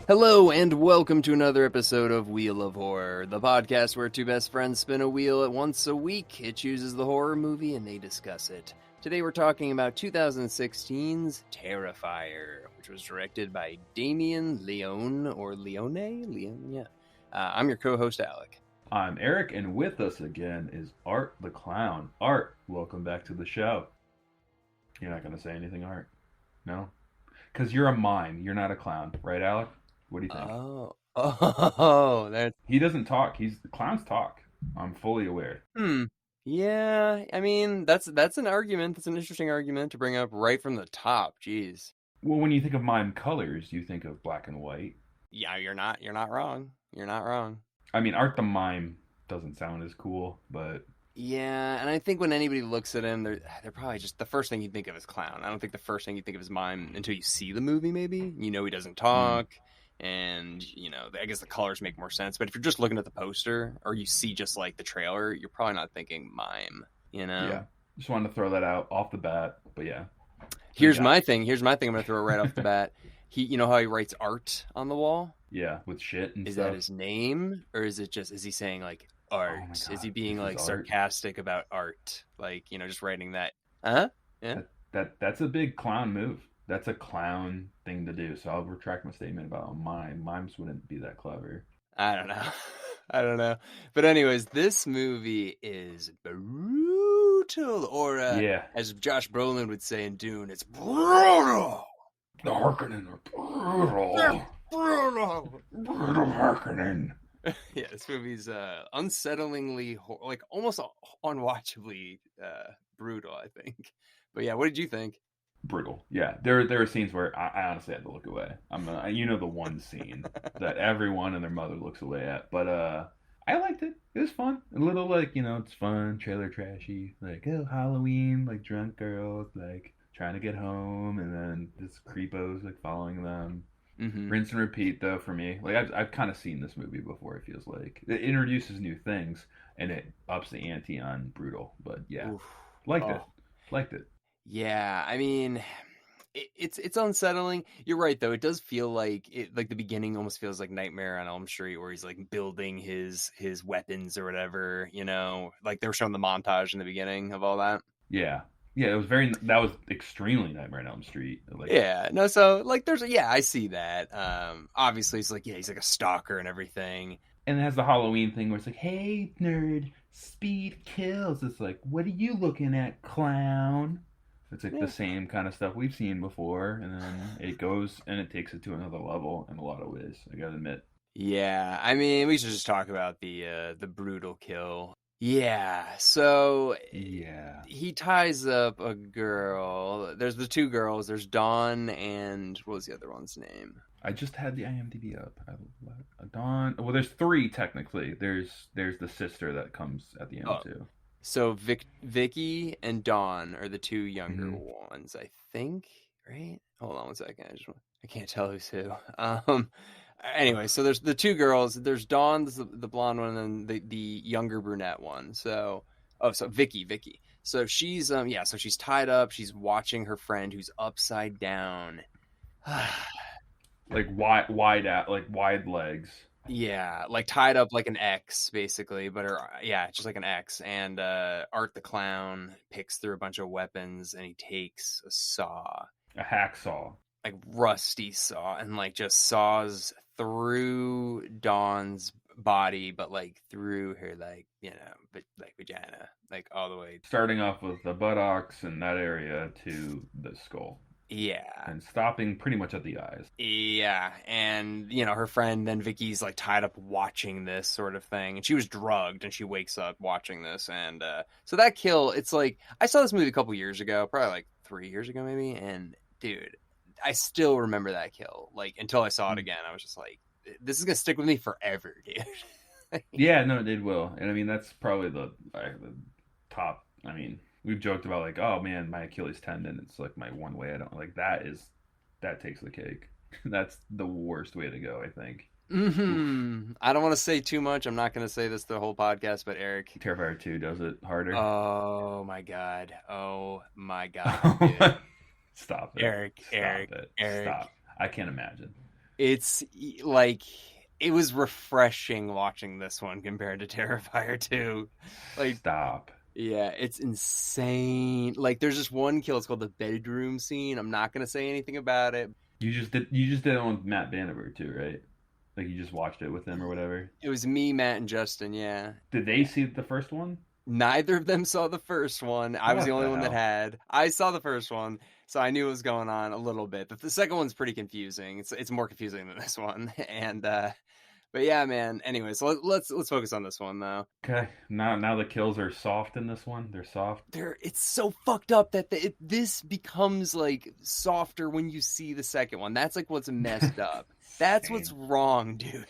Hello and welcome to another episode of Wheel of Horror, the podcast where two best friends spin a wheel at once a week. It chooses the horror movie and they discuss it. Today we're talking about 2016's Terrifier, which was directed by Damien Leone, or Leone? Leone, yeah. I'm your co-host, Alec. I'm Eric, and with us again is Art the Clown. Art, welcome back to the show. You're not going to say anything, Art? No? Because you're a mime. You're not a clown. Right, Alec? What do you think? That's... He doesn't talk. The clowns talk. I'm fully aware. Yeah, I mean, that's an argument. That's an interesting argument to bring up right from the top. Jeez. Well, when you think of mime colors, you think of black and white. Yeah, you're not wrong. You're not wrong. I mean, Art the Mime doesn't sound as cool, but... Yeah, and I think when anybody looks at him, they're probably just, the first thing you think of is clown. I don't think the first thing you think of is mime until you see the movie, maybe. You know he doesn't talk, and, you know, I guess the colors make more sense. But if you're just looking at the poster, or you see just, like, the trailer, you're probably not thinking mime, you know? Yeah, just wanted to throw that out off the bat, but yeah. Here's my thing I'm going to throw right off the bat. You know how he writes art on the wall? Yeah, with shit and stuff. Is that his name, or is he saying, like, art? Oh God, is he being like sarcastic about art, like, you know, just writing that? Yeah, that's a big clown move. That's a clown thing to do. So I'll retract my statement about mimes wouldn't be that clever. I don't know. But anyways, this movie is brutal, or as Josh Brolin would say in Dune, it's brutal. The Harkonnen are brutal. Brutal Harkonnen. Yeah, this movie's unsettlingly, like, almost unwatchably brutal, I think. But yeah, what did you think? Brutal. Yeah, there are scenes where I honestly had to look away. The one scene that everyone and their mother looks away at. But I liked it. It was fun. A little, like, you know, it's fun, trailer trashy. Like, oh, Halloween, like drunk girls, like trying to get home, and then this creepo's like following them. Mm-hmm. Rinse and repeat, though, for me. Like, I've kind of seen this movie before, it feels like. It introduces new things, and it ups the ante on brutal. But, yeah, liked it. Yeah, I mean, it's unsettling. You're right, though. It does feel like, like the beginning almost feels like Nightmare on Elm Street, where he's, like, building his weapons or whatever, you know? Like, they were showing the montage in the beginning of all that. Yeah. Yeah, that was extremely Nightmare on Elm Street. Like, yeah, no, so, like, I see that. Obviously, it's like, yeah, he's like a stalker and everything. And it has the Halloween thing where it's like, hey, nerd, speed kills. It's like, what are you looking at, clown? It's like the same kind of stuff we've seen before, and then it goes and it takes it to another level in a lot of ways, I gotta admit. Yeah, I mean, we should just talk about the brutal kill. Yeah, so he ties up a girl. There's the two girls. There's Dawn and what was the other one's name? I just had the IMDb up. Dawn. Well, there's three technically. There's the sister that comes at the end too. So Vicky and Dawn are the two younger ones, I think. Right? Hold on one second. I can't tell who's who. Anyway, so there's the two girls. There's Dawn, the blonde one, and then the younger brunette one. So Vicky. So she's so she's tied up. She's watching her friend who's upside down, like wide legs. Yeah, like tied up like an X, basically. But just like an X. And Art the Clown picks through a bunch of weapons, and he takes a hacksaw, like rusty saw, and like just saws through Dawn's body, but like through her, like, you know, but like vagina, like all the way, starting off with the buttocks and that area to the skull. Yeah, and stopping pretty much at the eyes. Yeah, and you know, her friend then Vicky's like tied up watching this sort of thing, and she was drugged, and she wakes up watching this, and so that kill, it's like, I saw this movie a couple years ago, probably like 3 years ago maybe, and dude, I still remember that kill. Like, until I saw it again, I was just like, this is gonna stick with me forever, dude. Yeah, no, it will. And I mean, that's probably the top. I mean, we've joked about like, oh man, my Achilles tendon, it's like my one way I don't like, that takes the cake. That's the worst way to go, I think. I don't want to say too much. I'm not going to say this the whole podcast, but Eric, Terrifier 2 does it harder. Oh my god. Dude. Stop it. Eric. Stop. I can't imagine. It's like it was refreshing watching this one compared to Terrifier 2. Like, Stop. yeah, it's insane. Like, there's just one kill. It's called the bedroom scene. I'm not gonna say anything about it. You just did it on Matt Banneberg too, right? Like you just watched it with him or whatever. It was me, Matt, and Justin. Yeah, Did they see the first one? neither of them saw the first one. I was the What only the one that hell? had. I saw the first one, so I knew what was going on a little bit. But the second one's pretty confusing. It's more confusing than this one. And but yeah, man. Anyway, so let's focus on this one though. Okay, now the kills are soft in this one. They're soft. It's so fucked up that this becomes like softer when you see the second one. That's like what's messed up. That's what's Insane. wrong, dude.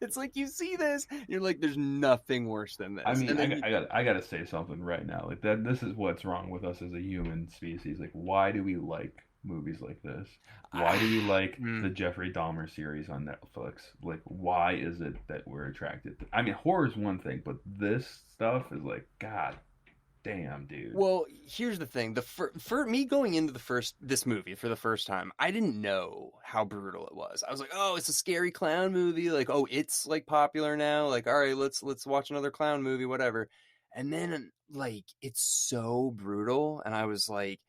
It's like you see this, you're like, there's nothing worse than I this, mean, and I, then got- I got I got to say something right now. Like that, this is what's wrong with us as a human species. Like, why do we like movies like this? Why do we like the mm, Jeffrey Dahmer series on Netflix? Like, why is it that we're attracted to? I mean, horror is one thing, but this stuff is like, God damn, dude. well, here's the thing: for me going into this movie for the first time, I didn't know how brutal it was. I was like, oh, it's a scary clown movie. Like, oh, it's like popular now. Like, all right, let's watch another clown movie, whatever. And then like it's so brutal, and I was like.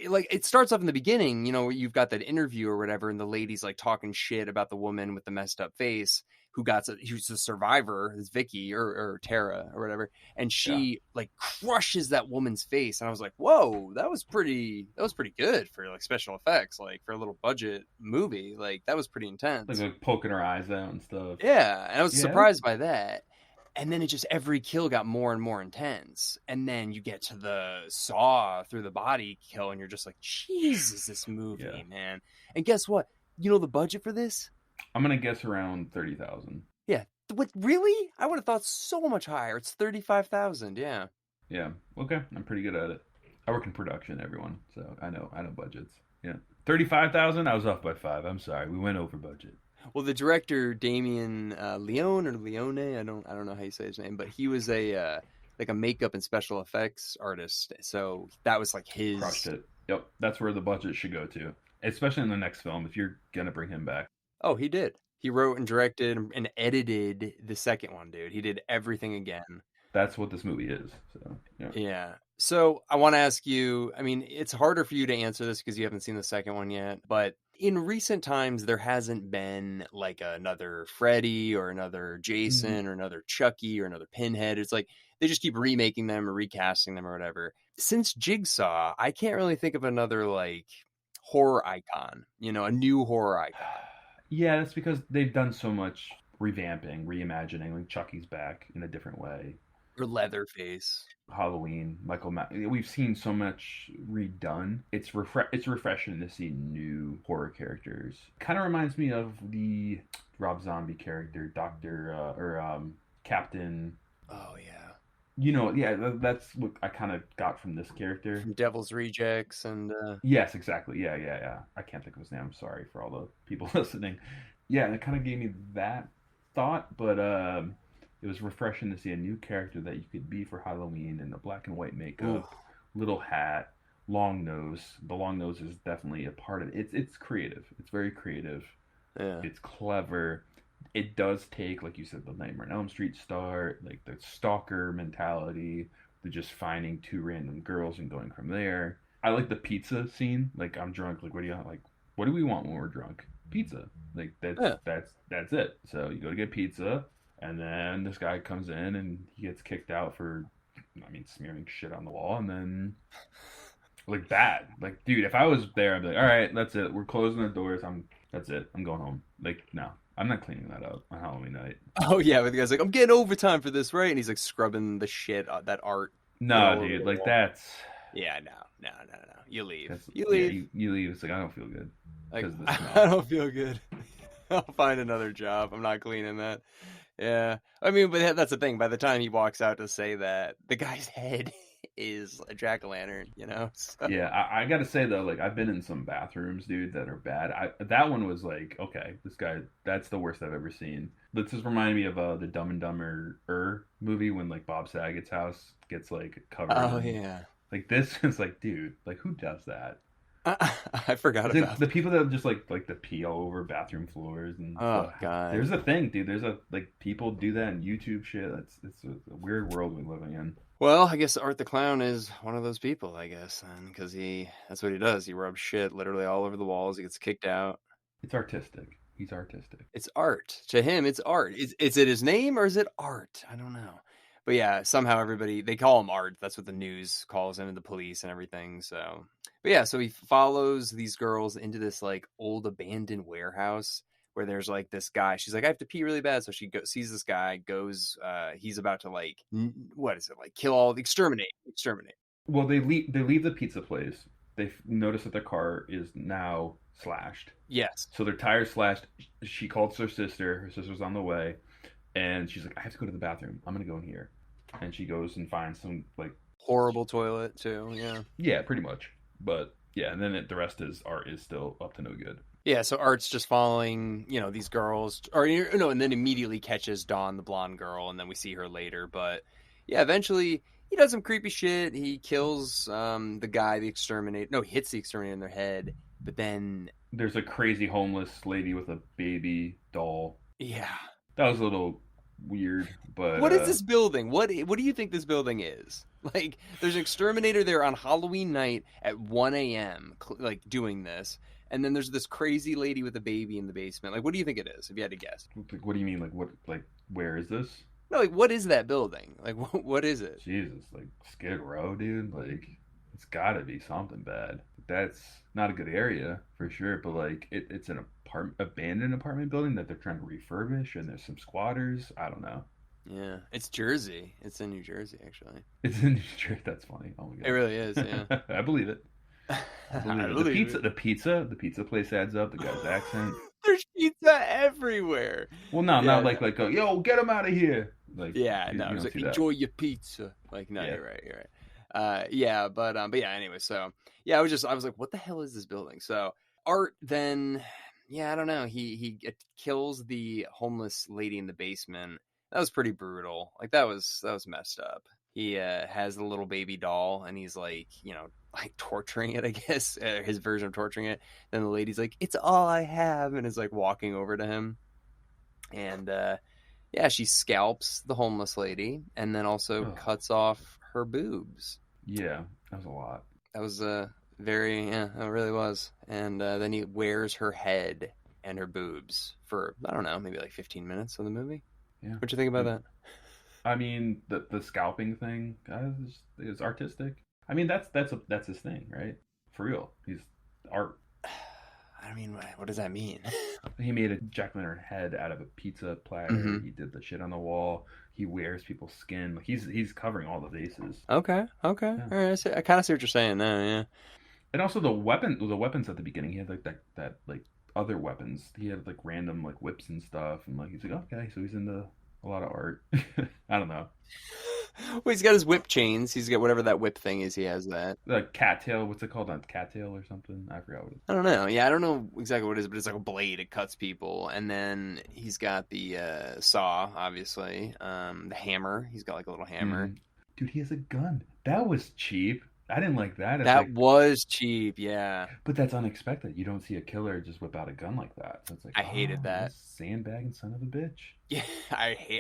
Like it starts off in the beginning, you've got that interview or whatever, and the lady's like talking shit about the woman with the messed up face who's a survivor, is Vicky or Tara or whatever, and Yeah, she like crushes that woman's face, and I was like, whoa, that was pretty good for like special effects, like for a little budget movie, like that was pretty intense. like poking her eyes out and stuff. Yeah, and I was Yeah, surprised by that. And then it just every kill got more and more intense, and then you get to the saw through the body kill, and you're just like, Jesus, this yeah. movie, man. And guess what, you know the budget for this? I'm gonna guess around 30,000. Yeah. What, really? I would have thought so much higher. It's 35,000. Yeah. Yeah. Okay, I'm pretty good at it. I work in production, everyone, so I know budgets. Yeah. 35,000. I was off by five. I'm sorry. We went over budget. Well, the director Damien Leone or Leone, I don't know how you say his name, but he was a like a makeup and special effects artist. So that was like Crushed his. it. Yep. That's where the budget should go to, especially in the next film if you're gonna bring him back. Oh, he did. He wrote and directed and edited the second one, dude. He did everything again. That's what this movie is. So yeah. Yeah. So I want to ask you, I mean, it's harder for you to answer this because you haven't seen the second one yet, but in recent times, there hasn't been like another Freddy or another Mm, Jason or another Chucky or another Pinhead. It's like they just keep remaking them or recasting them or whatever. Since Jigsaw, I can't really think of another like horror icon, a new horror icon. yeah, that's because they've done so much revamping, reimagining. Like Chucky's back in a different way. Or Leatherface. Halloween, we've seen so much redone. It's refreshing to see new horror characters. Kind of reminds me of the Rob Zombie character, Doctor or Captain. Oh, yeah. Yeah, that's what I kind of got from this character. From Devil's Rejects and Yes, exactly. Yeah, yeah, yeah. I can't think of his name. I'm sorry for all the people listening. Yeah, and it kind of gave me that thought, but it was refreshing to see a new character that you could be for Halloween in the black and white ooh, makeup, little hat, long nose. The long nose is definitely a part of it. It's creative. It's very creative. yeah. It's clever. It does take, like you said, the Nightmare on Elm Street start, like the stalker mentality, the just finding two random girls and going from there. I like the pizza scene. Like I'm drunk. Like what do we want when we're drunk? Pizza. Like Yeah. that's it. So you go to get pizza, and then this guy comes in and he gets kicked out for, I mean, smearing shit on the wall, and then like bad. Like, dude, if I was there, I'd be like, all right, that's it. We're closing the doors. That's it. I'm going home. Like, no, I'm not cleaning that up on Halloween night. Oh yeah, but the guy's like, I'm getting overtime for this, right? And he's like scrubbing the shit that art, No, all over dude, the like wall. that's Yeah, no, no, no, no. You leave. that's You yeah. leave. You leave. It's like I don't feel good Like because of the I smell. don't feel good. I'll find another job. I'm not cleaning that. Yeah. I mean, but that's the thing. By the time he walks out to say that, the guy's head is a jack-o'-lantern. So, Yeah, I gotta say though, like I've been in some bathrooms, dude, that are bad. That one was like, okay, this guy, that's the worst I've ever seen. This just reminded me of the Dumb and Dumber movie when like Bob Saget's house gets like covered oh in yeah. like this is like, dude, like who does that? I forgot Is it about the that. people that just like the pee all over bathroom floors and Oh stuff? God. There's a thing, dude. There's a like people do that in YouTube shit. It's a weird world we're living in. Well, I guess Art the Clown is one of those people, I guess, because that's what he does. He rubs shit literally all over the walls. He gets kicked out. It's artistic. He's artistic. It's art. To him, it's art. Is it his name or is it art? I don't know. But yeah, somehow everybody, they call him Art. That's what the news calls him and the police and everything. So, but yeah, so he follows these girls into this like old abandoned warehouse where there's like this guy. She's like, I have to pee really bad. So she sees this guy, goes, he's about to like, what is it? Like kill all, exterminate. Well, they leave the pizza place. They notice that their car is now slashed. Yes. So their tires slashed. She called her sister. Her sister's on the way, and she's like, "I have to go to the bathroom. I'm gonna go in here." And she goes and finds some like, Horrible toilet too. Yeah. yeah, pretty much. But yeah, and then the rest is art is still up to no good. Yeah, so Art's just following, these girls, or no, and then immediately catches Dawn, the blonde girl, and then we see her later. But yeah, eventually he does some creepy shit. He kills the guy, the exterminator. No, he hits the exterminator in their head. But then, There's a crazy homeless lady with a baby doll. yeah, That was a little weird, but what is this building? What do you think this building is? Like, there's an exterminator there on Halloween night at 1 a.m. Like doing this, and then there's this crazy lady with a baby in the basement. Like, what do you think it is? If you had to guess. like, what do you mean? Like, what? Like, where is this? No, like what is that building? Like what is it? Jesus, like Skid Row, dude. Like, it's got to be something bad. That's not a good area for sure. But like, it's an abandoned apartment building that they're trying to refurbish, and there's some squatters. I don't know. Yeah, it's Jersey. It's in New Jersey, actually. It's in Detroit. That's funny. Oh my It really is. Yeah, god. I believe it. I believe I it. believe it. The pizza place adds up. The guy's accent. There's pizza everywhere. Well, no, Yeah, not no. like yo, get him out of here. Like Yeah, you no. It's don't like see that. enjoy your pizza. Like, no, Yeah. you're right. You're right. Yeah, but yeah. Anyway, so yeah, I was like, what the hell is this building? So Art then, yeah, I don't know. He kills the homeless lady in the basement. That was pretty brutal. Like that was messed up. He has the little baby doll, and he's like, like torturing it. I guess his version of torturing it. Then the lady's like, "It's all I have," and is like walking over to him, and yeah, she scalps the homeless lady and then also Ugh. cuts off her boobs. Yeah, that was a lot. That was yeah, it really was. And then he wears her head and her boobs for, I don't know, maybe like 15 minutes of the movie. Yeah. What you think about that? I mean, the scalping thing is artistic. I mean, that's his thing, right? For real, he's art. I mean, what does that mean? He made a jack o' lantern head out of a pizza platter. hmm He did the shit on the wall. He wears people's skin. Like he's covering all the bases. Okay, okay. Yeah. All right, I kind of see what you're saying now, yeah. And also the weapons at the beginning. He had like that like other weapons. He had like random like whips and stuff. And like he's like, okay, so he's into a lot of art. I don't know. Well, he's got his whip chains. He's got whatever that whip thing is. He has that. The cattail, what's it called? A cattail or something? I forgot what it is. I don't know. Yeah, I don't know exactly what it is, but it's like a blade. It cuts people, and then he's got the saw, obviously. The hammer. He's got like a little hammer. Mm. Dude, he has a gun. That was cheap. I didn't like that. It's That like, was cheap. Yeah, but that's unexpected. You don't see a killer just whip out a gun like that. So it's like, I oh, hated that. this sandbagging son of a bitch. Yeah,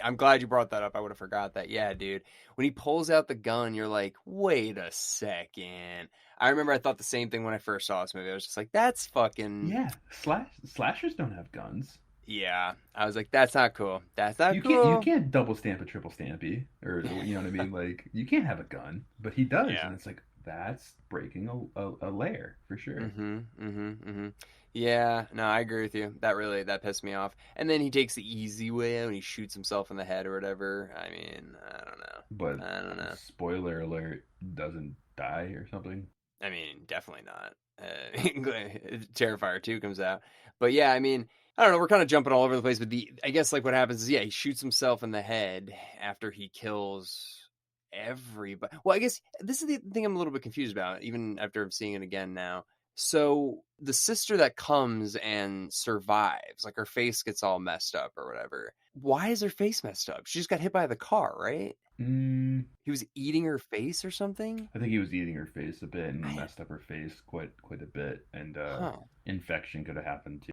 I'm glad you brought that up. I would have forgot that. Yeah, dude. When he pulls out the gun, you're like, wait a second. I remember I thought the same thing when I first saw this movie. I was just like, that's fucking. Yeah, slashers don't have guns. Yeah, I was like, that's not cool. That's not You cool. can't double stamp a triple stampy, or you know what I mean. Like you can't have a gun, but he does, Yeah. and it's like that's breaking a layer for sure. Yeah, no, I agree with you. That pissed me off. And then he takes the easy way out and he shoots himself in the head or whatever. I mean, I don't know. But I don't know. spoiler alert, doesn't die or something. I mean, definitely not. Terrifier 2 comes out. But yeah, I mean, I don't know. We're kind of jumping all over the place. But I guess like what happens is, yeah, he shoots himself in the head after he kills everybody. Well, I guess this is the thing I'm a little bit confused about, even after I'm seeing it again now. So the sister that comes and survives, like her face gets all messed up or whatever. why is her face messed up? She just got hit by the car, right? Mm, He was eating her face or something? I think he was eating her face a bit and I, messed up her face quite a bit, and huh. infection could have happened